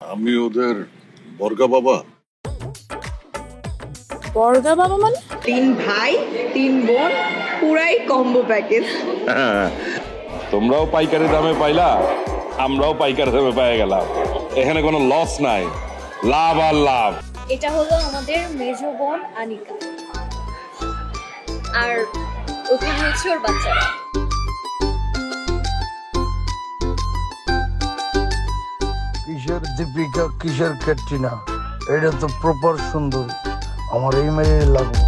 আমি ওদের বর্গা বাবা। বর্গা বাবা মানে? 3 ভাই 3 বোন, পুরাই কম্বো প্যাকেজ। তোমরাও পাইকারি দামে পাইলা, আমরাও পাইকারি দামে পেয়ে গেলাম। এখানে কোনো লস নাই, লাভ আর লাভ। এটা হলো আমাদের মেজো বোন আনিকা, আর ওখানে হচ্ছে ওর বাচ্চারা। কিসের দীপিকা, কিসের ক্যাটরিনা, এটা তো প্রপার সুন্দর। আমার এই মেয়ে লাগবে।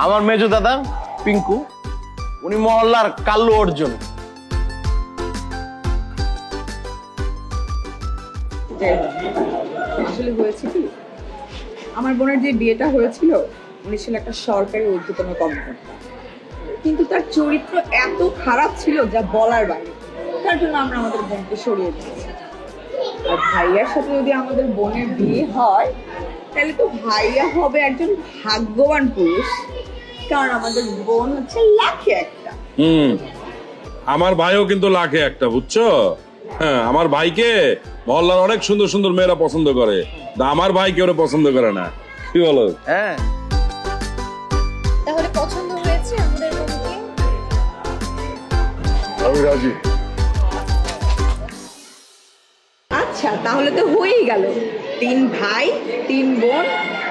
আমার মেজো দাদা পিঙ্কু, উনি মহল্লার কাল্লু অর্জুন। আসলে হয়েছে কি, আমার বোনের যে বিয়েটা হয়েছিল, উনি ছিল একটা সরকারি ঊর্ধ্বতন কর্মকর্তা, কিন্তু তার চরিত্র এত খারাপ ছিল যা বলার বাইরে। তার জন্য আমরা আমাদের বোনকে সরিয়ে দিয়েছি। আর ভাইয়ার সাথে যদি আমাদের বোনের বিয়ে হয়, তাহলে তো ভাইয়া হবে একজন ভাগ্যবান পুরুষ, কারণ আমাদের বোন হচ্ছে লাখে একটা। আমার ভাইও কিন্তু লাখে একটা, বুঝছো? হ্যাঁ, আমার ভাইকে মহল্লার অনেক সুন্দর সুন্দর মেয়েরা পছন্দ করে, আমার ভাই কেউ পছন্দ করে না। কি বলো? হ্যাঁ, তাহলে পছন্দ হয়েছে আমাদের বোনকে? আমি রাজি। আচ্ছা, তাহলে তো হয়েই গেল। 3 ভাই 3 বোন,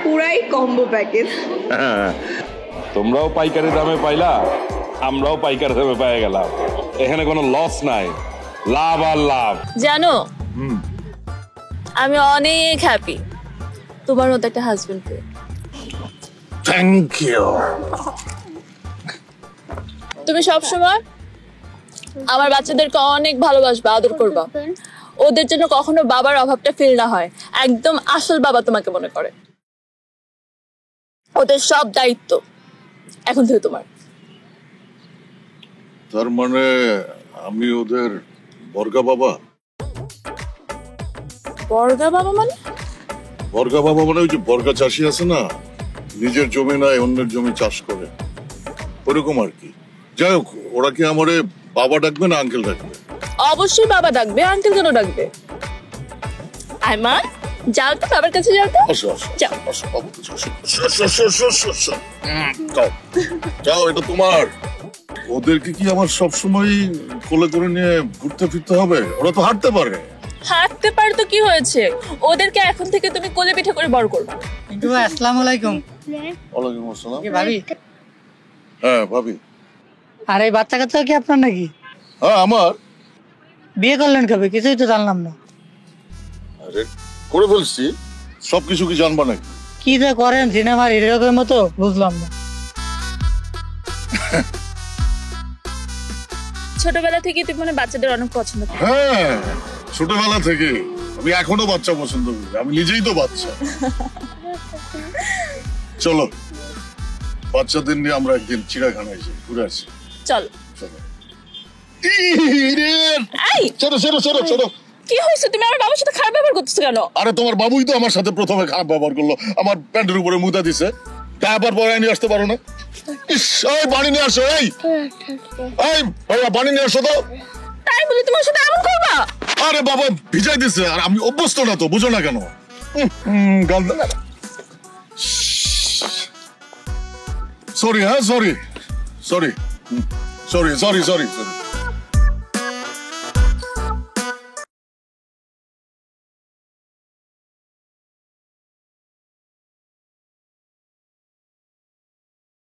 পুরাই কম্বো প্যাকেজ। হ্যাঁ, তোমরাও পাইকারি দামে পাইলা, আমরাও পাইকারি দামে পেয়ে গেলাম। এখানে কোনো লস নাই, লাভ আর লাভ। জানো, আমি অনেক হ্যাপি তোমার মতো একটা হাজবেন্ড পেয়ে। Thank you. তুমি সবসময় আমার বাচ্চাদেরকে অনেক ভালোবাসবা, আদর করবা, ওদের জন্য কখনো বাবার অভাবটা ফিল না হয়। একদম আসল বাবা তোমাকে মনে করে। ওদের সব দায়িত্ব এখন থেকে তোমার। তার মানে আমি ওদের বর্গা বাবা। বর্গা বাবা মানে? বর্গা বাবা মানে ওই যে বর্গা চাষি আছে না, নিজের জমি নাই অন্যের জমি চাষ করে, ওরকম আর কি। যাই হোক, ওরা কি আমারে বাবা ডাকবে না আঙ্কেল ডাকবে? অবশ্যই বাবা ডাকবে, আঙ্কেল কেন ডাকবে? আইমা, যাও তো বাবার কাছে, যাও তো। আসো আসো যাও। আসো, বাবুর কাছে আসো। যাও যাও, এটা তোমার। ওদেরকে কি আমার সবসময় কোলে করে নিয়ে ঘুরতে ফিরতে হবে? ওরা তো হাঁটতে পারে। হাঁটতে পারে তো কি হয়েছে? ওদেরকে এখন থেকে তুমি কোলে পিঠে করে বড় করবা। আসসালামু আলাইকুম। ওয়ালাইকুম আসসালাম। কি ভাবি? হ্যাঁ ভাবি। আর এই বাচ্চা কাচ্চা কি আপনার নাকি? হ্যাঁ আমার। বিয়ে করলেন কবে? কিছুই তো জানলাম না। আরে করে ফেলছি, সবকিছু কি জানবা নাকি? কি যে করেন সিনেমার হিরোর মতো, বুঝলাম না। ছোটবেলা থেকে তুমি মানে বাচ্চাদের অনেক পছন্দ করো। হ্যাঁ, ছোটবেলা থেকে আমি এখনো বাচ্চা পছন্দ করি, আমি নিজেই তো বাচ্চা। চলো বাচ্চাদের নিয়ে আমরা একদিন চিড়িয়াখানায় যাই, ঘুরে আসি। চল। চলো। এই, চলো চলো চলো চলো। কি হয়েছে? তুমি আমার বাবার সাথে খারাপ ব্যবহার করতেছো কেন? আরে তোমার বাবুই তো আমার সাথে প্রথমে খারাপ ব্যবহার করলো, আমার প্যান্টের উপরে মুদা দিছে, তারপর পরে নিয়ে আসতে পারো না? ইস, এই পানি নিয়ে আসো, এই পানি নিয়ে আসো তো। তাই বলি তোমার সাথে এমন করবা? আরে বাবা ভিজাই দিছে, আর আমি অভ্যস্ত না তো, বুঝো না কেন? সরি, হ্যাঁ sorry sorry sorry sorry sorry sorry.